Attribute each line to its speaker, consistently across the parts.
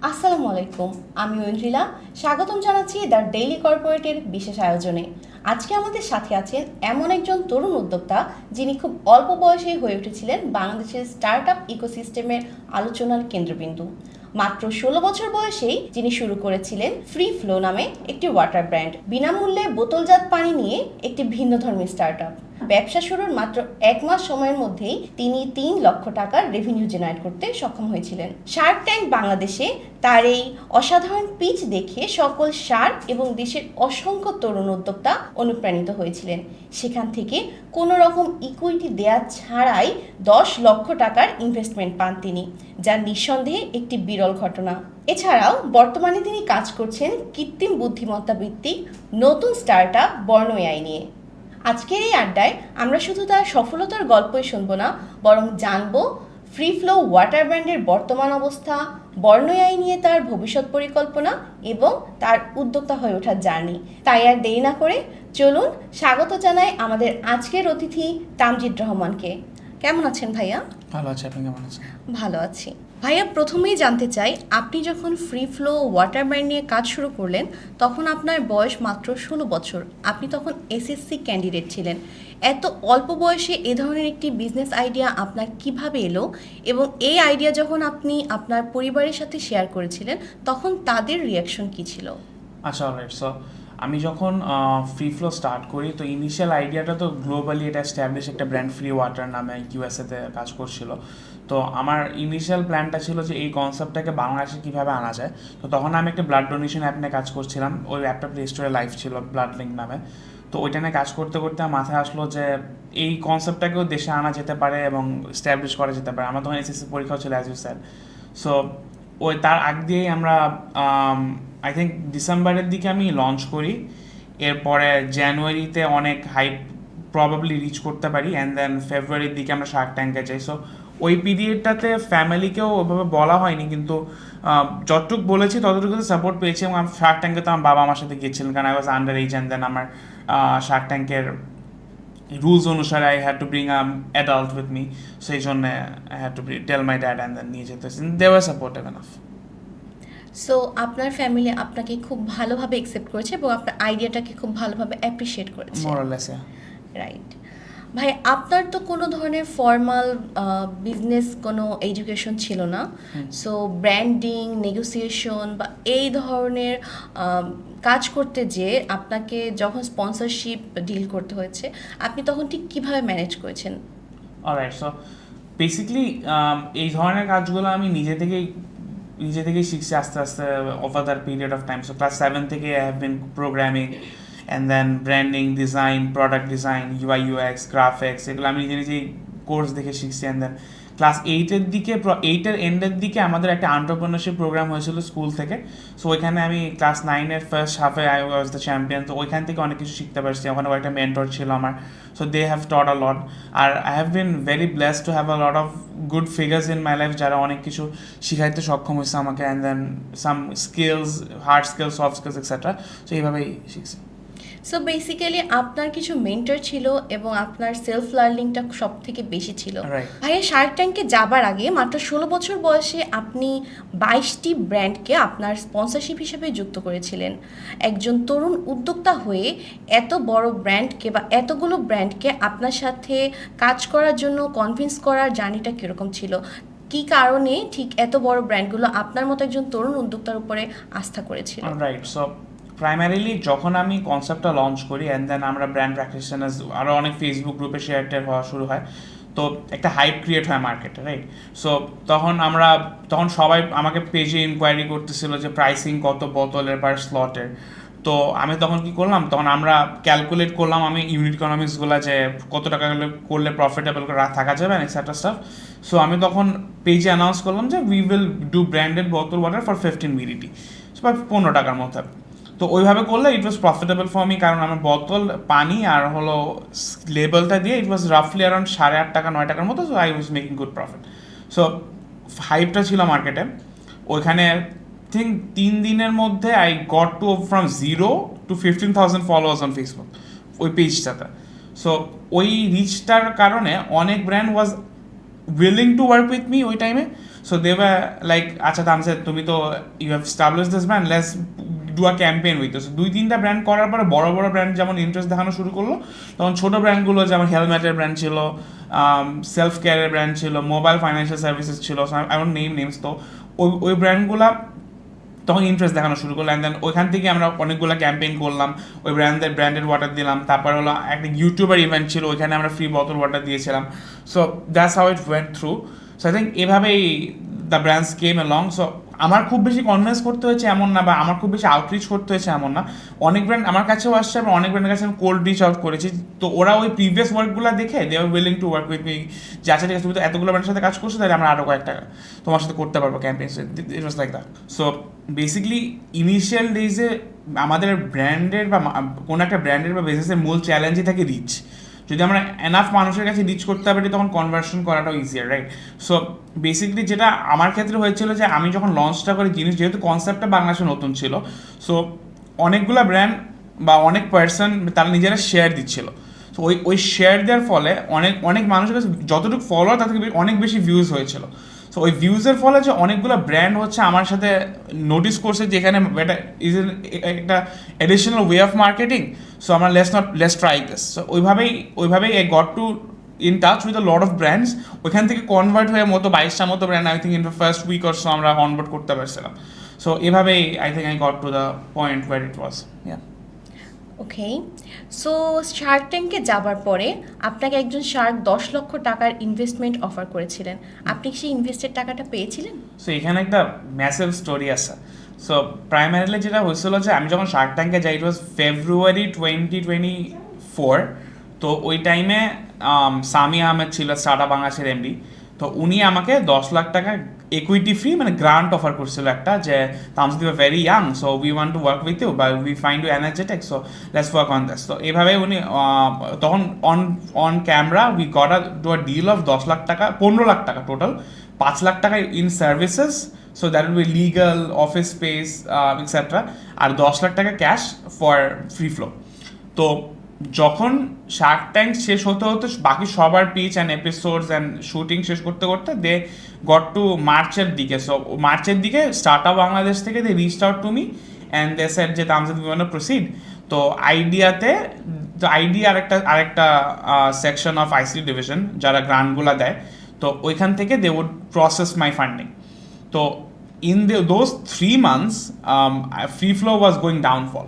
Speaker 1: আসসালামু আলাইকুম, আমি ঐন্দ্রিলা। স্বাগতম জানাচ্ছি দ্য ডেইলি কর্পোরেটের বিশেষ আয়োজনে। আজকে আমাদের সাথে আছেন এমন একজন তরুণ উদ্যোক্তা যিনি খুব অল্প বয়সেই হয়ে উঠেছিলেন বাংলাদেশের স্টার্ট আপ ইকোসিস্টেমের আলোচনার কেন্দ্রবিন্দু। মাত্র ১৬ বছর বয়সেই যিনি শুরু করেছিলেন ফ্রি ফ্লো নামে একটি ওয়াটার ব্র্যান্ড, বিনামূল্যে বোতলজাত পানি নিয়ে একটি ভিন্নধর্মী স্টার্ট আপ। ব্যবসা শুরুর মাত্র ১ মাস সময়ের মধ্যেই তিনি ৩ লক্ষ টাকার রেভিনিউ জেনারেট করতে সক্ষম হয়েছিলেন। শার্ক ট্যাঙ্ক বাংলাদেশে তার এই অসাধারণ পিচ দেখে সকল শার্ক এবং দেশের অসংখ্য তরুণ উদ্যোক্তা অনুপ্রাণিত হয়েছিলেন। সেখান থেকে কোনো রকম ইকুইটি দেয়া ছাড়াই ১০ লক্ষ টাকার ইনভেস্টমেন্ট পান তিনি, যা নিঃসন্দেহে একটি বিরল ঘটনা। এছাড়াও বর্তমানে তিনি কাজ করছেন কৃত্রিম বুদ্ধিমত্তা ভিত্তিক নতুন স্টার্ট আপ বর্ণ এআই নিয়ে। আজকের এই আড্ডায় আমরা শুধু তার সফলতার গল্পই শুনব না, বরং জানব ফ্রি ফ্লো ওয়াটার ব্র্যান্ডের বর্তমান অবস্থা, বর্ণ এআই নিয়ে তার ভবিষ্যৎ পরিকল্পনা এবং তার উদ্যোক্তা হয়ে ওঠার জার্নি। তাই আর দেরি না করে চলুন স্বাগত জানাই আমাদের আজকের অতিথি তামজিদ রহমানকে। কেমন আছেন ভাইয়া?
Speaker 2: ভালো আছি, আপনি কেমন আছেন?
Speaker 1: ভালো আছি ভাইয়া। প্রথমেই জানতে চাই, আপনি যখন ফ্রি ফ্লো ওয়াটার ব্র্যান্ড নিয়ে কাজ শুরু করলেন তখন আপনার বয়স মাত্র ১৬ বছর। আপনি তখন এসএসসি ক্যান্ডিডেট ছিলেন। এত অল্প বয়সে এ ধরনের একটি বিজনেস আইডিয়া আপনার কিভাবে এলো, এবং এই আইডিয়া যখন আপনি আপনার পরিবারের সাথে শেয়ার করেছিলেন তখন তাদের রিয়াকশন কী ছিল?
Speaker 2: আচ্ছা, অলরাইট। সো আমি যখন ফ্রি ফ্লো স্টার্ট করি, তো ইনিশিয়াল আইডিয়াটা তো গ্লোবালি এটা এস্টাবলিশ একটা ব্র্যান্ড ফ্রি ওয়াটার নামে ইউএসএতে কাজ করছিল। তো আমার ইনিশিয়াল প্ল্যানটা ছিল যে এই কনসেপ্টটাকে বাংলাদেশে কীভাবে আনা যায়। তো তখন আমি একটা ব্লাড ডোনেশন অ্যাপ নিয়ে কাজ করছিলাম। ওই অ্যাপটা প্লে স্টোরে লাইভ ছিল, ব্লাড লিঙ্ক নামে। তো ওইটা নিয়ে কাজ করতে করতে আমার মাথায় আসলো যে এই কনসেপ্টটাকেও দেশে আনা যেতে পারে এবং এস্টাবলিশ করা যেতে পারে। আমার তখন এসএসসি পরীক্ষাও ছিল, অ্যাজ ইউ স্যার। সো ওই তার আগ দিয়েই আমরা আই থিঙ্ক ডিসেম্বরের দিকে আমি লঞ্চ করি। এরপরে জানুয়ারিতে অনেক হাইপ প্রবাবলি রিচ করতে পারি, অ্যান্ড দেন ফেব্রুয়ারির দিকে আমরা শার্ক ট্যাঙ্কে যাই। সো ওই পিরিয়ডটাতে ফ্যামিলিকেও ওইভাবে বলা হয়নি, কিন্তু যতটুকু বলেছি ততটুকু সাপোর্ট পেয়েছি। এবং শার্ক ট্যাঙ্কে তো আমার বাবা আমার সাথে গিয়েছিলেন, কারণ I was under age, and then আমার শার্ক ট্যাঙ্কের রুলস অনুসারে I had to bring adult with me. সেই জন্য I had to tell my dad, and then নিয়ে যেতে। They were supportive enough.
Speaker 1: So আপনার ফ্যামিলি আপনাকে খুব ভালোভাবে অ্যাকসেপ্ট করেছে এবং আপনার আইডিয়াটাকে খুব ভালোভাবে অ্যাপ্রিসিয়েট করেছে।
Speaker 2: মোরালেস,
Speaker 1: রাইট। ভাই, আপনার তো কোনো ধরনের ফর্মাল বিজনেস কোনো এডুকেশন ছিল না। সো ব্র্যান্ডিং, নেগোসিয়েশন বা এই ধরনের কাজ করতে যে আপনাকে যখন স্পন্সরশিপ ডিল করতে হয়েছে, আপনি তখন ঠিক কীভাবে ম্যানেজ করেছেন?
Speaker 2: অলরাইট। সো বেসিক্যালি এই ধরনের কাজগুলো আমি নিজে থেকেই শিখছি আস্তে আস্তে over that period of time. So class 7 থেকে I have been programming, and then branding, design, product design, UI UX, graphics, এগুলো আমি নিজেই কোর্স দেখে শিখছি। অ্যান্ড দেন ক্লাস 8-এর এন্ডের দিকে আমাদের একটা এন্টারপ্রেনারশিপ প্রোগ্রাম হয়েছিল স্কুল থেকে। সো ওইখানে আমি ক্লাস 9-এর ফার্স্ট হাফে আই ওয়াজ দ্য চ্যাম্পিয়ন। তো ওইখান থেকে অনেক কিছু শিখতে পারছি। ওখানে একটা মেন্টর ছিল আমার। So they have taught a lot. আর I have been very blessed to have a lot of good figures in my life, যারা অনেক কিছু শিখাইতে সক্ষম হয়েছে আমাকে। And then some skills, hard skills, soft skills etcetera. So এইভাবেই শিখছি।
Speaker 1: সো বেসিক্যালি আপনার কিছু মেন্টর ছিল এবং আপনার সেলফ লার্নিংটা সব থেকে বেশি ছিল। ভাইয়া, শার্ক ট্যাঙ্কে যাবার আগে মাত্র ১৬ বছর বয়সে আপনি ২২টি ব্র্যান্ডকে আপনার স্পন্সরশিপ হিসেবে যুক্ত করেছিলেন। একজন তরুণ উদ্যোক্তা হয়ে এত বড় ব্র্যান্ডকে বা এতগুলো ব্র্যান্ডকে আপনার সাথে কাজ করার জন্য কনভিন্স করার জার্নিটা কীরকম ছিল? কী কারণে ঠিক এত বড় ব্র্যান্ডগুলো আপনার মতো একজন তরুণ উদ্যোক্তার উপরে আস্থা করেছিল?
Speaker 2: রাইট। সো প্রাইমারিলি যখন আমি কনসেপ্টটা লঞ্চ করি, অ্যান্ড দেন আমরা ব্র্যান্ড প্র্যাকটিশনার্স আরও অনেক ফেসবুক গ্রুপে শেয়ার হওয়া শুরু হয়, তো একটা হাইপ ক্রিয়েট হয় মার্কেটে, রাইট? সো তখন সবাই আমাকে পেজে ইনকোয়ারি করতেছিল যে প্রাইসিং কত বোতলের পার স্লটের। তো আমি তখন কি করলাম, তখন আমরা ক্যালকুলেট করলাম আমি ইউনিট ইকোনমিক্সগুলো, যে কত টাকা করলে প্রফিটেবল থাকা যাবে, এক্সেট্রা স্টাফ। সো আমি তখন পেজে অ্যানাউন্স করলাম যে উই উইল ডু ব্র্যান্ডেড বোতল ওয়াটার ফর 15 মিলিটি, বা 15 টাকার মতো। তো ওইভাবে করলে ইট ওয়াজ প্রফিটেবল ফর মি, কারণ আমার বোতল পানি আর হলো লেবেলটা দিয়ে ইট ওয়াজ রাফলি অ্যারাউন্ড 8.5 টাকা 9 টাকার মতো। So I was making good profit. So হাইপটা ছিল মার্কেটে। ওইখানে থিঙ্ক 3 দিনের মধ্যে I got to from 0 to 15,000 followers on Facebook ওই পেজটাতে। সো ওই রিচটার কারণে অনেক brand was willing to work with me ওই টাইমে। সো দে ওয়ার লাইক আচ্ছা তামসেদ তুমি তো you have establish this brand, let's do a campaign with this. 2-3টা ব্র্যান্ড করার পরে বড় বড় ব্র্যান্ড যেমন ইন্টারেস্ট দেখানো শুরু করলো, তখন ছোট ব্র্যান্ডগুলো যেমন হেলমেটের ব্র্যান্ড ছিল, সেলফ কেয়ারের ব্র্যান্ড ছিল, মোবাইল ফাইন্যান্সিয়াল সার্ভিসেস ছিল, আই ডোন্ট নেম নেমস, তো ওই ব্র্যান্ডগুলো তখন ইন্টারেস্ট দেখানো শুরু করলো। অ্যান্ড দেন ওইখান থেকে আমরা অনেকগুলো ক্যাম্পেইন করলাম, ওই ব্র্যান্ডেড ওয়াটার দিলাম। তারপর হলো একটা ইউটিউবার ইভেন্ট ছিল, ওইখানে আমরা ফ্রি বোতল ওয়াটার দিয়েছিলাম। So that's how it went through. So I think এভাবেই the brands came along. So আমার খুব বেশি কনভিন্স করতে হয়েছে এমন না, বা আমার খুব বেশি আউটরিচ করতে হয়েছে এমন না। অনেক ব্র্যান্ড আমার কাছেও আসছে, এবং অনেক ব্র্যান্ডের কাছে আমি কোল্ড রিচ আউট করেছি। তো ওরা ওই প্রিভিয়াস ওয়ার্কগুলো দেখে they are willing to work with me, যে আচ্ছা ঠিক আছে তুমি তো এতগুলো ব্র্যান্ডের সাথে কাজ করছো, তাহলে আমরা আরও কয়েকটা তোমার সাথে করতে পারবো campaign. It was like that. So basically initial ডেজে আমাদের ব্র্যান্ডের বা কোনো একটা ব্র্যান্ডের বা বিজনেসের মূল চ্যালেঞ্জই থাকে রিচ। যদি আমরা এনাফ মানুষের কাছে রিচ করতে পারি তখন কনভার্সন করাটাও ইজিয়ার, রাইট? সো বেসিক্যালি যেটা আমার ক্ষেত্রে হয়েছিল যে আমি যখন লঞ্চটা করি জিনিস, যেহেতু কনসেপ্টটা বাংলাদেশে নতুন ছিল, সো অনেকগুলো ব্র্যান্ড বা অনেক পার্সন তারা নিজেরা শেয়ার দিচ্ছিল। সো ওই শেয়ার দেওয়ার ফলে অনেক মানুষের কাছে যতটুকু ফলোয়ার তার থেকে অনেক বেশি ভিউজ হয়েছিল। সো ওই ভিউজের ফলে যে অনেকগুলো ব্র্যান্ড হচ্ছে আমার সাথে নোটিস করছে যে এখানে এটা ইজ একটা additional way of marketing, so আমরা লেটস ট্রাই দিস। সো ওইভাবেই I got to in touch with a lot of brands. ওইখান থেকে কনভার্ট হয়ে 22টা মতো brand I think in the first week or so আমরা অনবোর্ড করতে পারছিলাম। সো এভাবেই I think I got to the point where it was.
Speaker 1: Okay, so shark ট্যাঙ্কে যাবার পরে আপনাকে একজন শার্ক 10 লক্ষ টাকার ইনভেস্টমেন্ট অফার করেছিলেন, আপনি কি সেই ইনভেস্টেড টাকাটা পেয়েছিলেন?
Speaker 2: সো এখানে একটা ম্যাসিভ স্টোরি আছে। সো প্রাইমারিলি যেটা হয়েছিল যে আমি যখন শার্ক ট্যাঙ্কে যাই, ইট ওয়াজ ফেব্রুয়ারি 2024। তো ওই টাইমে সামি আহমেদ ছিল স্টার্টআপ বাংলাদেশের এমডি। তো উনি আমাকে 10 লাখ টাকা ইকুইটি ফ্রি মানে গ্রান্ট অফার করছিল একটা, যে Tamas you are very young, so we want to work with you, বা we find you energetic, so let's work on this. তো এভাবে উনি তখন on camera we got a deal of 10 lakh taka, 15 lakh taka total, 5 lakh taka in services, so that will be legal, office space etcetera, আর 10 lakh taka cash for free flow. তো যখন Shark tank শেষ হতে হতে বাকি সবার pitch and episodes and shooting শেষ করতে করতে দে গট টু মার্চের দিকে। সো মার্চের দিকে স্টার্টআপ বাংলাদেশ থেকে they reached out to me and they said যে Tamsed we want to proceed. তো আইডিয়াতে আইডিয়া আরেকটা সেকশন অফ আইসি ডিভিশন যারা গ্রান্টগুলো দেয়, তো ওইখান থেকে they would process my funding. তো in those 3 months free flow was going downfall.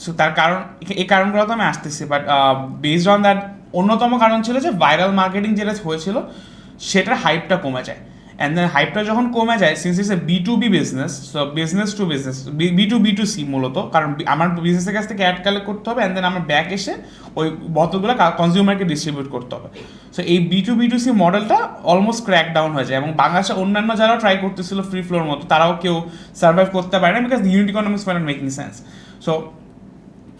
Speaker 2: So তার কারণ, এই কারণগুলো তো আমি আসতেছি, বাট বেসড অন দ্যাট অন্যতম কারণ ছিল যে ভাইরাল মার্কেটিং যেটা হয়েছিল সেটার হাইপটা কমে যায়। অ্যান্ড দেন হাইপটা যখন কমে যায়, since it's a B2B business, so business to business, B2B2C মূলত, কারণ আমার বিজনেসের কাছ থেকে অ্যাড কালেক্ট করতে হবে অ্যান্ড দেন আমার ব্যাক এসে ওই বোতলগুলো কনজিউমারকে ডিস্ট্রিবিউট করতে হবে। সো এই B2B2C মডেলটা অলমোস্ট ক্র্যাক ডাউন হয়ে যায়, এবং বাংলাদেশে অন্যান্য যারাও ট্রাই করতেছিল ফ্রি ফ্লোর মতো, তারাও কেউ সার্ভাইভ করতে পারে না, because unit economics were not making sense. So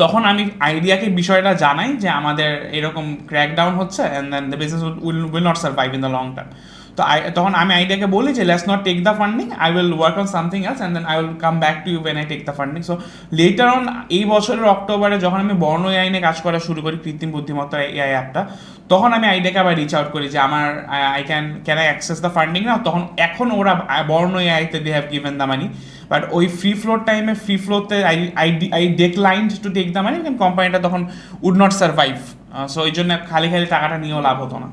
Speaker 2: তখন আমি আইডিয়াকে বিষয়টা জানাই যে আমাদের এরকম ক্র্যাকডাউন হচ্ছে and then the business will not survive in the long term. তো তখন আমি আইডিয়াকে বলি যে let's not take the funding, I will work on something else and then I will come back to you when I take the funding. So later on এই বছরের অক্টোবরে যখন আমি বর্ণ এআই নিয়ে কাজ করা শুরু করি, কৃত্রিম বুদ্ধিমত্তা এআই অ্যাপটা, তখন আমি আইডিয়াকে আবার রিচ আউট করি যে আমার can I access the funding না। তখন এখন ওরা বর্ণ এআইতে they have given the money, but ওই ফ্রি ফ্লোর টাইমে ফ্রি ফ্লোতে I declined to take the money, কারণ কোম্পানিটা তখন উড নট সার্ভাইভ। সো এই জন্য খালি টাকাটা নিয়েও লাভ হতো না।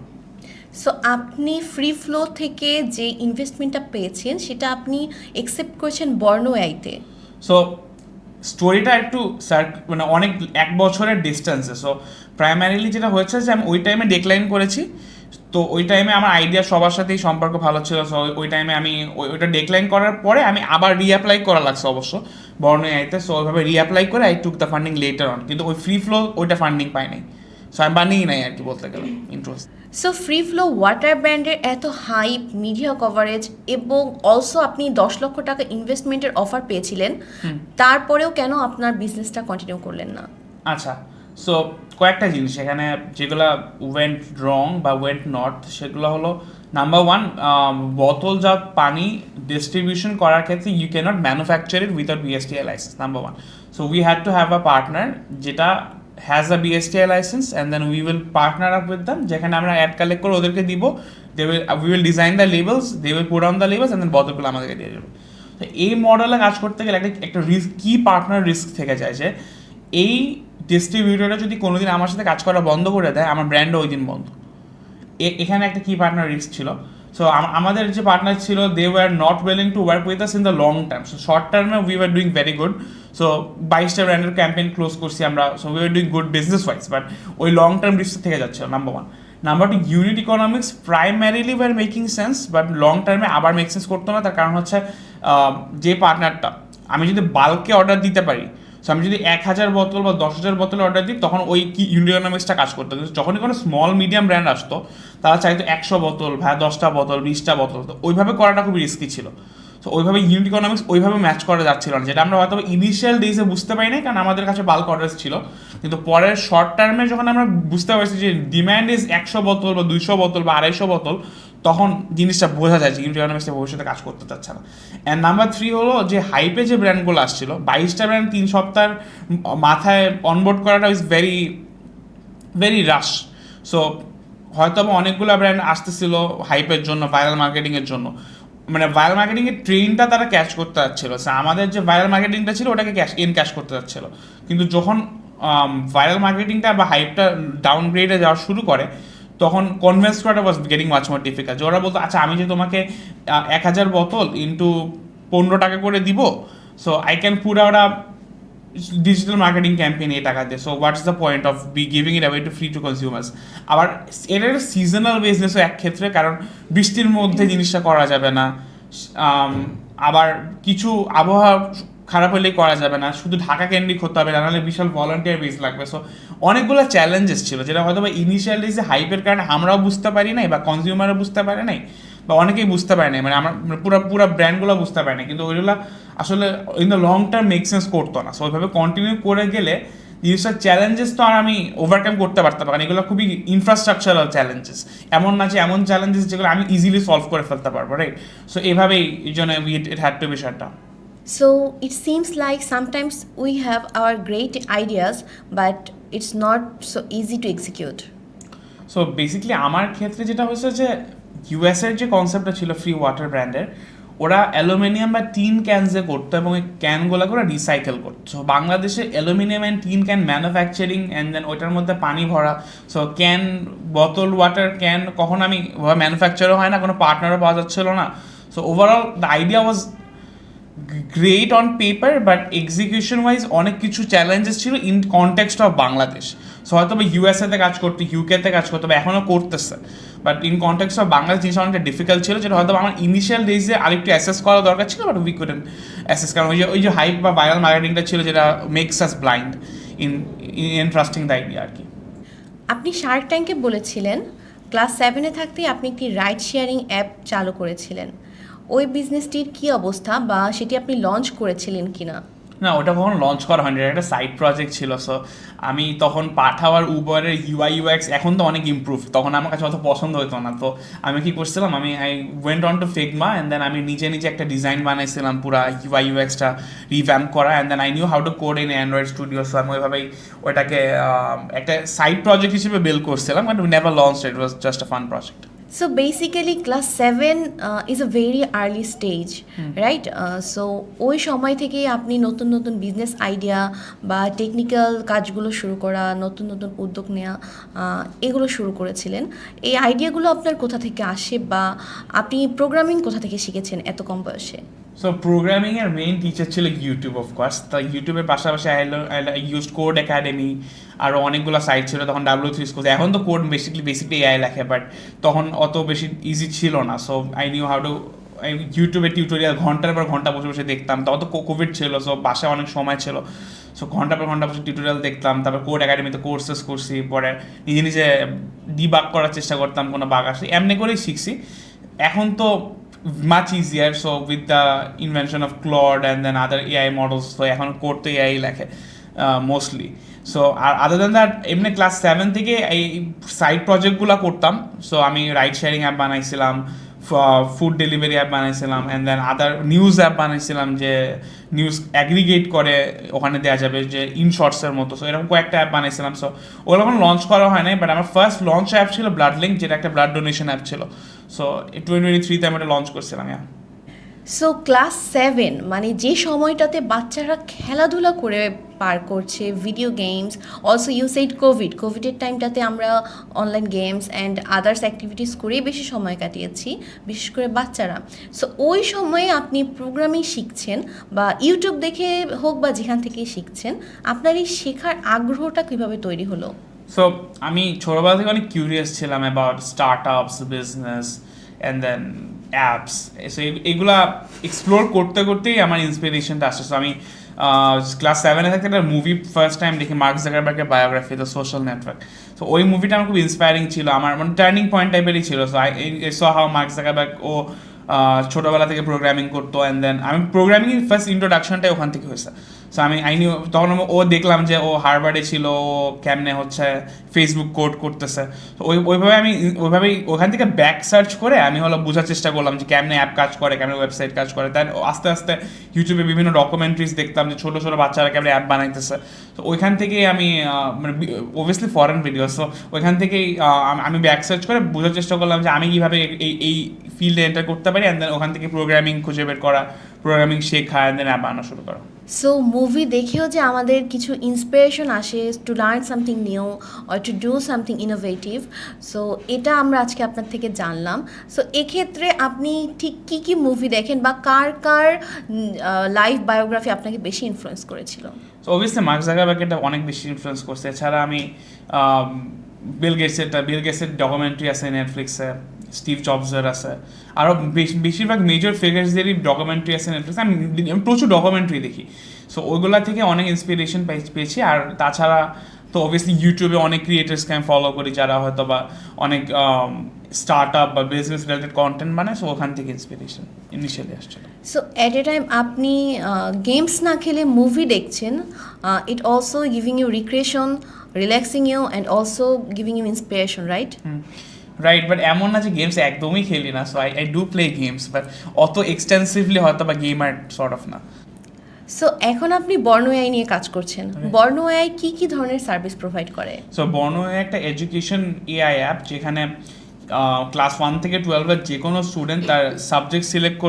Speaker 1: সো আপনি ফ্রি ফ্লো থেকে যে ইনভেস্টমেন্টটা পেয়েছেন সেটা আপনি একসেপ্ট করেছেন বর্ণ এআইতে।
Speaker 2: সো স্টোরিটা একটু মানে অনেক 1 বছরের ডিস্টেন্সে। সো প্রাইমারিলি যেটা হয়েছে যে আমি ওই টাইমে ডিক্লাইন করেছি। তো ওই টাইমে আমার আইডিয়া সবার সাথেই সম্পর্ক ভালো ছিল। সো ওই টাইমে আমি ওইটা ডিক্লাইন করার পরে আমি আবার রিঅ্যাপ্লাই করা লাগছে অবশ্য বর্ণ এআইতে। সো ওইভাবে রিঅ্যাপ্লাই করে I took the funding letter on, কিন্তু ওই ফ্রি ফ্লো ওইটা ফান্ডিং পাই নাই। সো আমি বানিয়েই নাই আর কি বলতে গেলে interest.
Speaker 1: So free flow water ব্র্যান্ডের এত হাইপ, মিডিয়া কভারেজ এবং অলসো আপনি 10 লক্ষ টাকা ইনভেস্টমেন্টের অফার পেয়েছিলেন, তারপরেও কেন আপনার বিজনেসটা কন্টিনিউ করলেন না?
Speaker 2: আচ্ছা, সো কয়েকটা জিনিস এখানে যেগুলো ওয়েন্ট রং বা ওয়েন্ট নট, সেগুলো হলো নাম্বার 1, বোতলজাত পানি ডিস্ট্রিবিউশন করার ক্ষেত্রে you can't manufacture it without BSTI licence, number 1। So we had to have a partner যেটা has a BSTI licence, and then we will partner up with them, যেখানে আমরা add collect করে ওদেরকে দিব, we will design the labels, they will put on the labels and then বতলগুলো আমাদেরকে দিয়ে যাবে। তো এই মডেলে কাজ করতে গেলে একটা রিস্ক, কি পার্টনার রিস্ক থেকে যায় যে এই ডিস্ট্রিবিউটরটা যদি কোনোদিন আমার সাথে কাজ করা বন্ধ করে দেয়, আমার ব্র্যান্ডও ওই দিন বন্ধ। এখানে একটা কি পার্টনার রিস্ক ছিল। সো আমাদের যে পার্টনার ছিল, they were not willing to work with us in the long term. So short টার্মে we were doing very good. So 22টা ব্র্যান্ডের ক্যাম্পেইন ক্লোজ করছি আমরা। So we were doing good business wise, but ওই long term risk থেকে যাচ্ছিল, number 1। Number 2, unit economics primarily were making sense, but long টার্মে আবার মেক সেন্স করতো না। তার কারণ হচ্ছে যে পার্টনারটা, আমি যদি বাল্কে অর্ডার দিতে পারি, সো আমি যদি 1000 বোতল বা 10,000 বোতল অর্ডার দিই, তখন ওই কি ইউনিট ইকোনমিক্সটা কাজ করতো। কিন্তু যখনই কোনো স্মল মিডিয়াম ব্র্যান্ড আসতো, তারা চাইতো 100 বোতল, 10টা বোতল, 20টা বোতল। তো ওইভাবে করাটা খুবই রিস্কি ছিল। সো ওইভাবে ইউনিট ইকোনমিক্স ওইভাবে ম্যাচ করা যাচ্ছিল না, যেটা আমরা হয়তো ইনিশিয়াল ডেজে বুঝতে পারি না, কারণ আমাদের কাছে বাল্ক অর্ডার ছিল। কিন্তু পরের শর্ট টার্মে যখন আমরা বুঝতে পারছি যে ডিম্যান্ড ইজ 100 বোতল বা 200 বোতল বা 250 বোতল, তখন জিনিসটা বোঝা যায় যে ইউনিট ইকোনমিক্সটা ভবিষ্যতে কাজ করতে চাচ্ছে না। অ্যান্ড নাম্বার 3 হলো যে হাইপে যে ব্র্যান্ডগুলো আসছিল, 22টা ব্র্যান্ড 3 সপ্তাহের মাথায় অনবোর্ড করাটা is very very rush. So হয়তো অনেকগুলো ব্র্যান্ড আসতেছিল হাইপের জন্য, ভাইরাল মার্কেটিংয়ের জন্য, মানে ভাইরাল মার্কেটিংয়ের ট্রেনটা তারা ক্যাচ করতে যাচ্ছিল। আমাদের যে ভাইরাল মার্কেটিংটা ছিল ওটাকে ক্যাশ করতে যাচ্ছিল। কিন্তু যখন ভাইরাল মার্কেটিংটা বা হাইপটা ডাউনগ্রেডে যাওয়া শুরু করে, তখন কনভিন্স করাটা was getting much more difficult. যে ওরা বলতো, আচ্ছা আমি যে তোমাকে 1000 বোতল ইন্টু 15 টাকা করে দিব, so I can put out a digital marketing campaign এই টাকা দিয়ে। So what's the point of giving it away two free to consumers. আবার এটা একটা সিজনাল বিজনেসও এক ক্ষেত্রে, কারণ বৃষ্টির মধ্যে জিনিসটা করা যাবে না, আবার কিছু আবহাওয়া খারাপ হলেই করা যাবে না, শুধু ঢাকা কেন্দ্রিক হতে হবে, নাহলে বিশাল ভলান্টিয়ার বেস লাগবে। সো অনেকগুলো চ্যালেঞ্জেস ছিল, যেটা হয়তো বা ইনিশিয়াল ডেজে হাইপের কারণে আমরাও বুঝতে পারি নাই বা কনজিউমারও বুঝতে পারে নাই বা অনেকেই বুঝতে পারে নাই, মানে আমরা পুরো ব্র্যান্ডগুলো বুঝতে পারি না। কিন্তু ওইগুলো আসলে in the long term make sense করতো না। সো ওইভাবে কন্টিনিউ করে গেলে জিনিসটার চ্যালেঞ্জেস তো আর আমি ওভারকাম করতে পারতাম, কারণ এগুলো খুবই ইনফ্রাস্ট্রাকচারাল চ্যালেঞ্জেস, এমন না যে এমন চ্যালেঞ্জেস যেগুলো আমি ইজিলি সলভ করে ফেলতে পারবো, রাইট? সো এভাবেই এই জন্য it had to B shut down.
Speaker 1: So it seems like sometimes we have our great ideas, but it's not so easy to execute.
Speaker 2: So basically আমার ক্ষেত্রে যেটা হয়েছে যে ইউএসের যে কনসেপ্টটা ছিল ফ্রি ওয়াটার ব্র্যান্ডের, ওরা অ্যালুমিনিয়াম বা টিন ক্যান যে করতো এবং এই ক্যানগুলোকে ওরা রিসাইকেল করতো। সো বাংলাদেশে aluminium and tin can manufacturing and then ওইটার মধ্যে পানি ভরা। সো ক্যান, বোতল ওয়াটার ক্যান কখন আমি ম্যানুফ্যাকচারও হয় না, কোনো পার্টনারও পাওয়া যাচ্ছিল না। So overall the idea was great on paper, but execution wise অনেক কিছু চ্যালেঞ্জেস ছিল in context of Bangladesh. So হয়তো বা ইউএসএতে কাজ করতো, ইউকেতে কাজ করতো, বা এখনও করতেছে, but in context of Bangladesh জিনিসটা অনেকটা ডিফিকাল্ট ছিল, যেটা হয়তো আমার ইনিশিয়াল ডেজে আরেকটু অ্যাসেস করা দরকার ছিল, বাট উই কুডেন্ট অ্যাসেস, কারণ ওই যে হাইপ বা ভাইরাল মার্কেটিংটা ছিল, যেটা makes us blind in trusting the idea আর কি।
Speaker 1: আপনি শার্ক ট্যাঙ্কে বলেছিলেন ক্লাস 7-এ থাকতেই আপনি একটি রাইড শেয়ারিং অ্যাপ চালু করেছিলেন। ওই বিজনেসটির কী অবস্থা বা সেটি আপনি লঞ্চ করেছিলেন কিনা?
Speaker 2: না, ওটা কখন লঞ্চ করা হয়নি, এটা একটা সাইড প্রজেক্ট ছিল। সো আমি তখন পাঠাওয়ার উবারের ইউআই ইউএক্স এখন তো অনেক ইমপ্রুভ, তখন আমার কাছে অত পছন্দ হতো না। তো আমি কি করছিলাম, I went on to Figma and then আমি নিজে একটা ডিজাইন বানাইছিলাম, পুরো ইউআই ইউএক্সটা রিভ্যাম্প করা, and then I knew how to code in Android studio. So আমি ওইভাবেই ওইটাকে একটা সাইড প্রজেক্ট হিসেবে বিল্ড করছিলাম, but we never launched it, was just a fun project.
Speaker 1: So basically class 7 is a very early stage, right? So ওই সময় থেকেই আপনি নতুন নতুন বিজনেস আইডিয়া বা টেকনিক্যাল কাজগুলো শুরু করা, নতুন নতুন উদ্যোগ নেওয়া, এগুলো শুরু করেছিলেন। এই আইডিয়াগুলো আপনার কোথা থেকে আসে বা আপনি প্রোগ্রামিং কোথা থেকে শিখেছেন এত কম বয়সে?
Speaker 2: সো প্রোগ্রামিংয়ের মেইন টিচার ছিল ইউটিউব, অফকোর্স। তা ইউটিউবের পাশাপাশি আই ইউজ কোড একাডেমি, আরও অনেকগুলো সাইট ছিল তখন, W3 Schools। এখন তো কোড বেসিকলি এআই লেখে, বাট তখন অত বেশি ইজি ছিল না। So I knew how two, ইউটিউবের টিউটোরিয়াল ঘন্টার পর ঘন্টা বসে বসে দেখতাম। তখন তো কোভিড ছিল, সো বাসায় অনেক সময় ছিল, সো ঘন্টার পর ঘন্টা বসে টিউটোরিয়াল দেখতাম। তারপর কোড একাডেমিতে কোর্সেস করছি, পরে নিজে নিজে ডিবাগ করার চেষ্টা করতাম কোনো বাগ আসলে, এমনি করেই শিখছি। এখন তো much easier, so with the invention of Claude and then other AI models, so এখন কোড তো AI লেখে মোস্টলি। সো আর আদার দ্যান দ্যাট এমনি ক্লাস 7 থেকে এই সাইড প্রজেক্টগুলো করতাম। সো আমি রাইড শেয়ারিং অ্যাপ বানাইছিলাম, ফুড ডেলিভারি অ্যাপ বানাইছিলাম, and then other news app বানাইছিলাম যে নিউজ অ্যাগ্রিগেট করে ওখানে দেওয়া যাবে যে ইন শর্টসের মতো। সো এরকম কয়েকটা অ্যাপ বানাইছিলাম। সো ওগুলো এখন লঞ্চ করা হয় নাই, বাট আমার ফার্স্ট লঞ্চ অ্যাপ ছিল ব্লাড লিঙ্ক, যেটা একটা ব্লাড ডোনেশন অ্যাপ ছিল। সো 2023-তে আমি এটা লঞ্চ করছিলাম।
Speaker 1: সো ক্লাস 7 মানে যে সময়টাতে বাচ্চারা খেলাধুলা করে পার করছে, video games, also you said কোভিডের টাইমটাতে আমরা online games and others activities করেই বেশি সময় কাটিয়েছি, বিশেষ করে বাচ্চারা। সো ওই সময়ে আপনি প্রোগ্রামিং শিখছেন বা ইউটিউব দেখে হোক বা যেখান থেকেই শিখছেন, আপনার এই শেখার আগ্রহটা কীভাবে তৈরি হলো?
Speaker 2: সো আমি ছোটোবেলা থেকে অনেক কিউরিয়াস ছিলাম about startups, business and then apps. So এগুলা এক্সপ্লোর করতে করতেই আমার ইন্সপিরেশনটা আসছে। সো আমি ক্লাস 7-এ থাকতে একটা মুভি ফার্স্ট টাইম দেখি, মার্ক জাকারবার্গের বায়োগ্রাফি, দ্য সোশ্যাল নেটওয়ার্ক। তো ওই মুভিটা আমার খুব ইন্সপায়ারিং ছিল, আমার মানে টার্নিং পয়েন্ট টাইপেরই ছিল। So I saw how Mark Zuckerberg ও ছোটোবেলা থেকে প্রোগ্রামিং করতো, অ্যান্ড দেন আমি প্রোগ্রামিং ফার্স্ট ইন্ট্রোডাকশনটাই ওখান থেকে হয়েছে। সো আমি নিউ তখন ও দেখলাম যে ও হার্ভার্ডে ছিল, ও কেমনে হচ্ছে ফেসবুক কোড করতেছে। তো ওইভাবেই ওখান থেকে ব্যাক সার্চ করে আমি বোঝার চেষ্টা করলাম যে কেমনে অ্যাপ কাজ করে, কেমনে ওয়েবসাইট কাজ করে। তাই আস্তে আস্তে ইউটিউবে বিভিন্ন ডকুমেন্টারিজ দেখতাম যে ছোটো ছোটো বাচ্চারা কেমনে অ্যাপ বানাইতেছে। তো ওইখান থেকেই আমি মানে অবভিয়াসলি ফরেন ভিডিও, সো ওইখান থেকেই আমি ব্যাক সার্চ করে বোঝার চেষ্টা করলাম যে আমি কীভাবে এই ফিল্ডে এন্টার করতে পারি, অ্যান্ড দেন ওখান থেকে প্রোগ্রামিং খুঁজে বের করা, প্রোগ্রামিং শেখা, অ্যান্ড দেন অ্যাপ বানানো শুরু করা।
Speaker 1: সো মুভি দেখেও যে আমাদের কিছু ইন্সপিরেশন আসে to learn something new or two do something innovative, so এটা আমরা আজকে আপনার থেকে জানলাম। সো এক্ষেত্রে আপনি ঠিক কী কী মুভি দেখেন বা কার কার লাইফ বায়োগ্রাফি আপনাকে বেশি ইনফ্লুয়েন্স করেছিল?
Speaker 2: সো অবভিয়াসলি মার্ক জাকারবার্গ এটা অনেক বেশি ইনফ্লুয়েন্স করছে। এছাড়া আমি বিল গেটসের ডকুমেন্টারি আছে নেটফ্লিক্সে, স্টিভ জবসের আছে, আরও বেশিরভাগ মেজর ফিগার্সদেরই ডকুমেন্টারি আছে নেটফ্লিক্সে। আমি প্রচুর ডকুমেন্টারি দেখি। সো ওইগুলা থেকে অনেক ইন্সপিরেশন পেয়েছি। আর তাছাড়া তো অবভিয়াসলি ইউটিউবে অনেক ক্রিয়েটার্সকে আমি ফলো করি যারা হয়তো বা অনেক স্টার্ট আপ বা বিজনেস রিলেটেড কন্টেন্ট বানায়। সো ওখান থেকে ইন্সপিরেশন ইনিশিয়ালি আসছিল।
Speaker 1: সো অ্যাট এ টাইম আপনি গেমস না খেলে মুভি দেখছেন, it also giving you recreation, relaxing you and also giving you inspiration, right?
Speaker 2: Right, but এমন না যে গেমস একদমই খেলি না। So I do play games, but অত এক্সটেন্সিভলি হয়তো বা গেমার সর্ট অফ না।
Speaker 1: সো এখন আপনি বর্ণ এআই নিয়ে কাজ করছেন। বর্ণ এআই কী ধরনের সার্ভিস প্রোভাইড করে?
Speaker 2: সো বর্ণ এআই একটা এডুকেশন এআই অ্যাপ, যেখানে ক্লাস 1 থেকে 12-এর যে কোনো স্টুডেন্ট তার সাবজেক্ট সিলেক্ট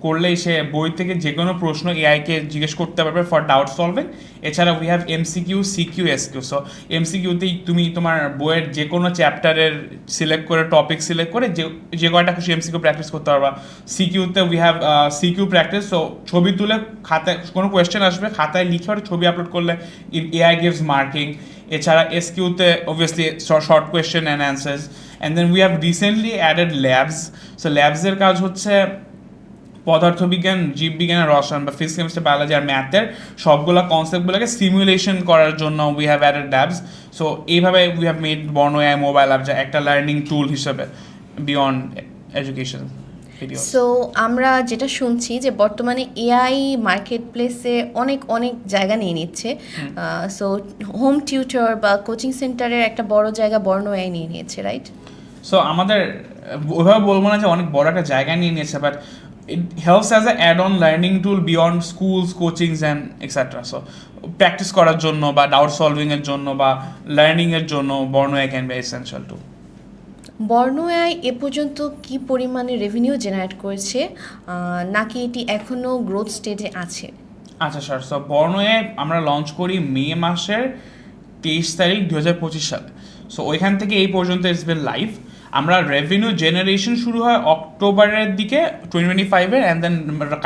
Speaker 2: করলেই সে বই থেকে যে কোনো প্রশ্ন এআইকে জিজ্ঞেস করতে পারবে ফর ডাউট সলভিং। এছাড়া we have MCQ, CQ, SQ. So এমসিকিউতেই তুমি তোমার বইয়ের যে কোনো চ্যাপ্টারের সিলেক্ট করে, টপিক সিলেক্ট করে যে কয়টা খুশি এমসিকিউ প্র্যাকটিস করতে পারবা। সিকিউতে we have CQ practice. So ছবি তুলে খাতায় কোনো কোয়েশ্চেন আসবে, খাতায় লিখে ওটা ছবি আপলোড করলে এআই গিভস মার্কিং। এছাড়া এসকিউতে obviously short question and answers. And then we have recently added labs. So ল্যাবসের কাজ হচ্ছে পদার্থবিজ্ঞান, জীববিজ্ঞান, রসায়ন বা ফিজিক্স, কেমিস্ট্রি, বায়োলজি আর ম্যাথের সবগুলো কনসেপ্টগুলোকে সিমুলেশন করার জন্য we have added labs. So এইভাবে উই হ্যাভ মেড বর্ণ এআই মোবাইল অ্যাপ, যা একটা লার্নিং টুল হিসেবে বিয়ন্ড এডুকেশন।
Speaker 1: সো আমরা যেটা শুনছি যে বর্তমানে এআই মার্কেট প্লেসে অনেক অনেক জায়গা নিয়ে নিচ্ছে। সো হোম টিউটর বা কোচিং সেন্টারের একটা বড় জায়গা বর্ণ এআই নিয়ে নিয়েছে, রাইট?
Speaker 2: সো আমাদের ওইভাবে বলবো না যে অনেক বড় একটা জায়গা নিয়ে নিয়েছে, but it helps as a add-on learning tool beyond schools, coachings and etc. So practice করার জন্য বা ডাউট সলভিং এর জন্য বা লার্নিং এর জন্য Borno AI can be essential too.
Speaker 1: Borno AI এ পর্যন্ত কি পরিমাণে রেভিনিউ জেনারেট করেছে, নাকি এটি এখনও গ্রোথ স্টেজে আছে?
Speaker 2: আচ্ছা স্যার, সো বর্ণ এআই আমরা লঞ্চ করি মে মাসের 23 তারিখ 2025 সালে। সো ওইখান থেকে এই পর্যন্ত ইটস বিন লাইভ। আমরা রেভিনিউ জেনারেশন শুরু হয় অক্টোবরের দিকে 2025-এর, অ্যান্ড দেন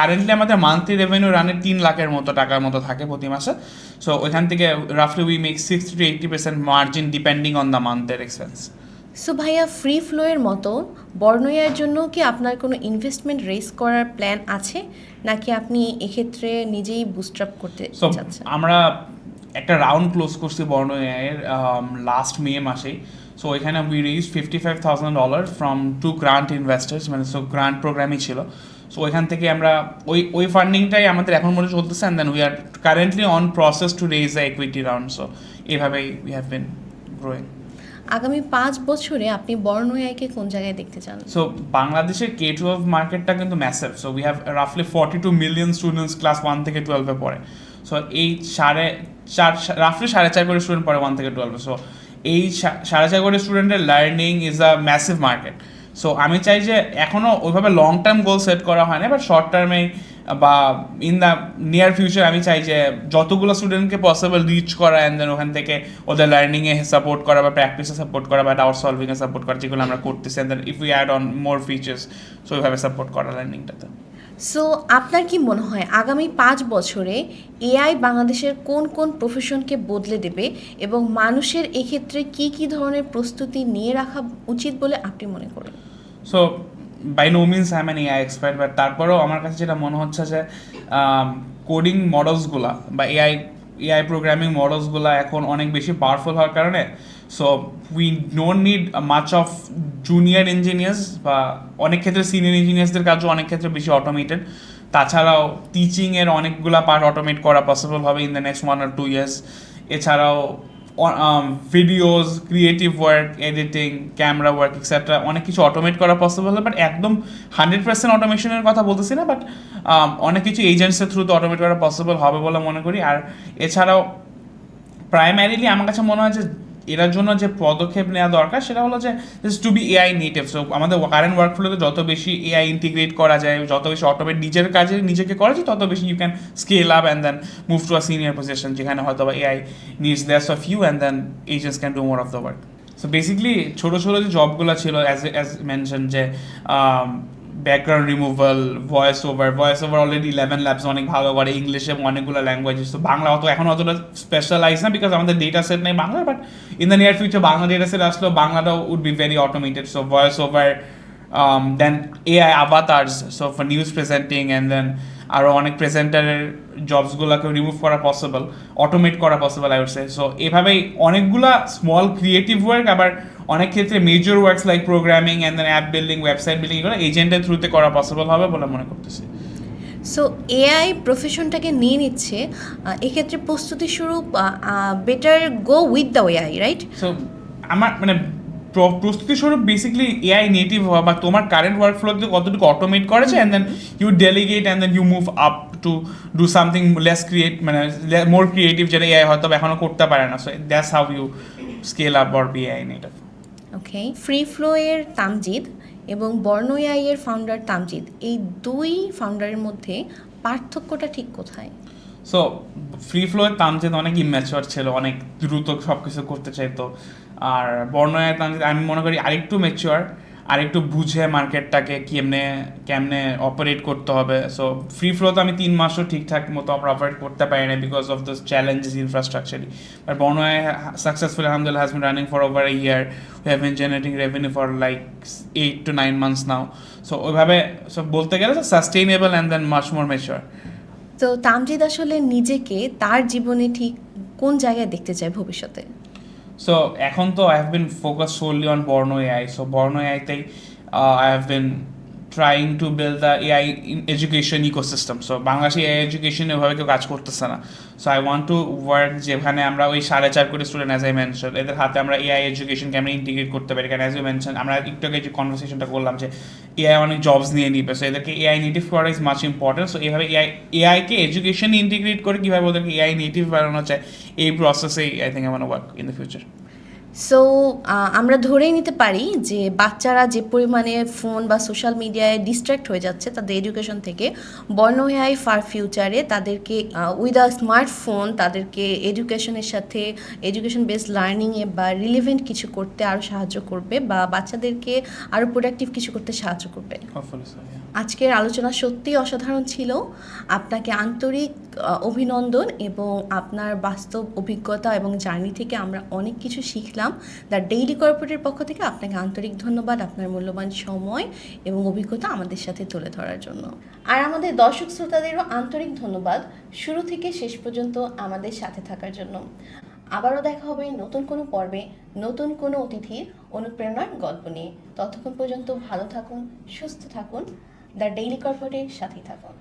Speaker 2: কারেন্টলি আমাদের মান্থলি রেভিনিউ রানে 3 লাখের মতো টাকার মতো থাকে প্রতি মাসে। সো ওইখান থেকে রাফলি we make 60-80% margin depending on the মান্থের এক্সপেন্স।
Speaker 1: সো ভাইয়া, ফ্রি ফ্লোয়ের মতো বর্ণ এআইয়ের জন্য কি আপনার কোনো ইনভেস্টমেন্ট রেজ করার প্ল্যান আছে, নাকি আপনি এক্ষেত্রে নিজেই বুস্টআপ করতে চাচ্ছেন?
Speaker 2: আমরা একটা রাউন্ড ক্লোজ করছি বর্ণ এআইয়ের লাস্ট মে মাসেই। সো এখানে we raise $55,000 from 2 grant investors, মানে সো গ্রান্ট প্রোগ্রামই ছিল। সো ওইখান থেকে আমরা ওই ফান্ডিংটাই আমাদের এখন মনে চলতেছে, and then we are currently on process to raise the equity round. So এভাবেই উই হ্যাভ বিন গ্রোয়িং।
Speaker 1: আগামী 5 বছরে আপনি বর্ণ এআইকে কোন জায়গায় দেখতে চান?
Speaker 2: সো বাংলাদেশের K-12 মার্কেটটা কিন্তু ম্যাসিভ। সো উই হ্যাভ রাফলি 42 মিলিয়ন স্টুডেন্টস ক্লাস 1 থেকে 12-এ পড়ে। সো এই রাফলি 4.5 কোটি স্টুডেন্ট পড়ে 1 থেকে 12-এ। সো এই 4.5 কোটি স্টুডেন্টের learning is a massive market. So আমি চাই যে এখনও ওইভাবে লং টার্ম গোল সেট করা হয় না, বাট শর্ট টার্মে বা ইন দ্য নিয়ার ফিউচার আমি চাই যে যতগুলো স্টুডেন্টকে পসিবল রিচ করা অ্যান্ড দেন ওখান থেকে ওদের লার্নিংয়ে সাপোর্ট করা বা প্র্যাকটিসে সাপোর্ট করা বা ডাউট সলভিংয়ে সাপোর্ট করা, যেগুলো আমরা করতেছি, and then if we add on more features, so ওইভাবে সাপোর্ট করা লার্নিংটাতে।
Speaker 1: সো আপনার কি মনে হয় আগামী 5 বছরে এআই বাংলাদেশের কোন কোন প্রফেশনকে বদলে দেবে এবং মানুষের এক্ষেত্রে কি কি ধরনের প্রস্তুতি নিয়ে রাখা উচিত বলে আপনি মনে করেন?
Speaker 2: So by no means I am an AI expert, but তারপরেও আমার কাছে যেটা মনে হচ্ছে যে কোডিং মডেলসগুলা বা এআই প্রোগ্রামিং মডেলসগুলা এখন অনেক বেশি পাওয়ারফুল হওয়ার কারণে so we don't need much of junior engineers, বা অনেক ক্ষেত্রে সিনিয়র ইঞ্জিনিয়ার্সদের কাজও অনেক ক্ষেত্রে বেশি অটোমেটেড। তাছাড়াও টিচিংয়ের অনেকগুলা পার্ট অটোমেট করা পসিবল হবে in the next 1 or 2 years। এছাড়াও videos, creative work, editing, camera work etcetera অনেক কিছু অটোমেট করা পসিবল হবে, বাট একদম 100% অটোমেশনের কথা বলতেছি না, বাট অনেক কিছু এজেন্টসের থ্রুতে অটোমেট করা পসিবল হবে বলে মনে করি। আর এছাড়াও প্রাইমারিলি আমার কাছে মনে হয় যে এটার জন্য যে পদক্ষেপ নেওয়া দরকার সেটা হলো যে to be AI native. So আমাদের কারেন্ট ওয়ার্কফ্লোতে যত বেশি এআই ইন্টিগ্রেট করা যায়, যত বেশি অটোমেট নিজের কাজে নিজেকে করা যায়, তত বেশি you can scale up and then move to a senior position, যেখানে হয়তো বা AI needs less of you and then agents can do more of the work. So basically ছোটো ছোটো যে জবগুলো ছিল অ্যাজ মেনশন, যে background removal, voice over already 11 labs অনেক ভালো করে, ইংলিশে অনেকগুলো ল্যাঙ্গুয়েজেস। তো বাংলা এখন অতটা স্পেশালাইজ না, বিকজ আমাদের ডেটা সেট নেই Bangla, but in the near future Bangla data set আসলেও বাংলাটাও would be very automated. So voice over, then AI avatars, so for news presenting, and then আরও অনেক প্রেজেন্টারের জবসগুলোকে রিমুভ করা পসিবল, অটোমেট করা possible I would say. So এভাবেই অনেকগুলা স্মল ক্রিয়েটিভ ওয়ার্ক, আবার অনেক ক্ষেত্রে major works like programming and then app building, website building, এগুলো এজেন্টের থ্রুতে করা পসিবল হবে বলে মনে করতেছি।
Speaker 1: সো এআই প্রফেশনটাকে নিয়ে নিচ্ছে, এক্ষেত্রে প্রস্তুতি স্বরূপ better go with the AI, right?
Speaker 2: So আমার মানে প্রস্তুতি স্বরূপ বেসিক্যালি এআই নেটিভ হওয়া, বা তোমার কারেন্ট ওয়ার্কফ্লোতে কতটুকু অটোমেট করেছে, and then you delegate and then you move up to do something less মানে মোর ক্রিয়েটিভ, যেটা এআই হয়তো এখনও করতে পারে না। So that's how you scale up or be AI native.
Speaker 1: Okay, free flow এর তামজিদ এবং বর্ণ এআই এর ফাউন্ডার তামজিদ, এই দুই ফাউন্ডারের মধ্যে পার্থক্যটা ঠিক কোথায়?
Speaker 2: সো ফ্রি ফ্লোয়ের তামজিদ অনেক ইম্যাচিওর ছিল, অনেক দ্রুত সব কিছু করতে চাইতো। আর বর্ণয়ের তামজিদ আমি মনে করি আরেকটু ম্যাচিওর, আরেকটু বুঝে মার্কেটটাকে কেমনে অপারেট করতে হবে। সো ফ্রি ফ্লো তো আমি 3 মাসও ঠিকঠাক মতো আমরা অপারেট করতে পারি না বিকজ অফ দ্য চ্যালেঞ্জেস ইনফ্রাস্ট্রাকচারি। বাট বর্ণয় সাকসেসফুলি আলহামদুলিল্লাহ has been running for over a year, we have been generating revenue for like 8 to 9 months now. So ওইভাবে সব বলতে গেলে sustainable and then much more mature.
Speaker 1: তো তামজিদ আসলে নিজেকে তার জীবনে ঠিক কোন জায়গায় দেখতে চায় ভবিষ্যতে?
Speaker 2: সো এখন তো I have been focus solely on Borno AI. So Borno এআইতেই I have been trying to build the AI education ecosystem. So বাংলাদেশে এআই এডুকেশন এভাবে কেউ কাজ করতেছে না। So I want to work যেখানে আমরা ওই 4.5 কোটি স্টুডেন্ট অ্যাজ আই মেনশন, এদের হাতে আমরা এআই এডুকেশনকে আমরা ইন্টিগ্রেট করতে পারি। কারণ অ্যাজ ইউ মেনশন আমরা একটু আগে যে কনভারসেশনটা করলাম যে এআই অনেক জবস নিয়ে নিবে, সো এদেরকে এআই নেটিভ করা ইজ মাচ ইম্পর্টেন্ট। সো এইভাবে এআইকে এডুকেশন ইন্টিগ্রেট করে কীভাবে ওদেরকে এআই নেটিভ বানানো যায়, এই প্রসেসেই I think I want to work in the future.
Speaker 1: So আমরা ধরেই নিতে পারি যে বাচ্চারা যে পরিমাণে ফোন বা সোশ্যাল মিডিয়ায় ডিস্ট্র্যাক্ট হয়ে যাচ্ছে তাদের এডুকেশন থেকে, বর্ণ এআই ফার ফিউচারে তাদেরকে উইথ আ স্মার্টফোন তাদেরকে এডুকেশনের সাথে এডুকেশন বেসড লার্নিংয়ে বা রিলেভেন্ট কিছু করতে আরও সাহায্য করবে বা বাচ্চাদেরকে আরও প্রোডাক্টিভ কিছু করতে সাহায্য করবে। আজকের আলোচনা সত্যিই অসাধারণ ছিল। আপনাকে আন্তরিক অভিনন্দন এবং আপনার বাস্তব অভিজ্ঞতা এবং জার্নি থেকে আমরা অনেক কিছু শিখলাম। দ্য ডেইলি কর্পোরেটের পক্ষ থেকে আপনাকে আন্তরিক ধন্যবাদ আপনার মূল্যবান সময় এবং অভিজ্ঞতা আমাদের সাথে তুলে ধরার জন্য। আর আমাদের দর্শক শ্রোতাদেরও আন্তরিক ধন্যবাদ শুরু থেকে শেষ পর্যন্ত আমাদের সাথে থাকার জন্য। আবারও দেখা হবে নতুন কোনো পর্বে নতুন কোনো অতিথির অনুপ্রেরণার গল্প নিয়ে। ততক্ষণ পর্যন্ত ভালো থাকুন, সুস্থ থাকুন, দ্য ডেইলি কর্পোরেটের সাথেই থাকুন।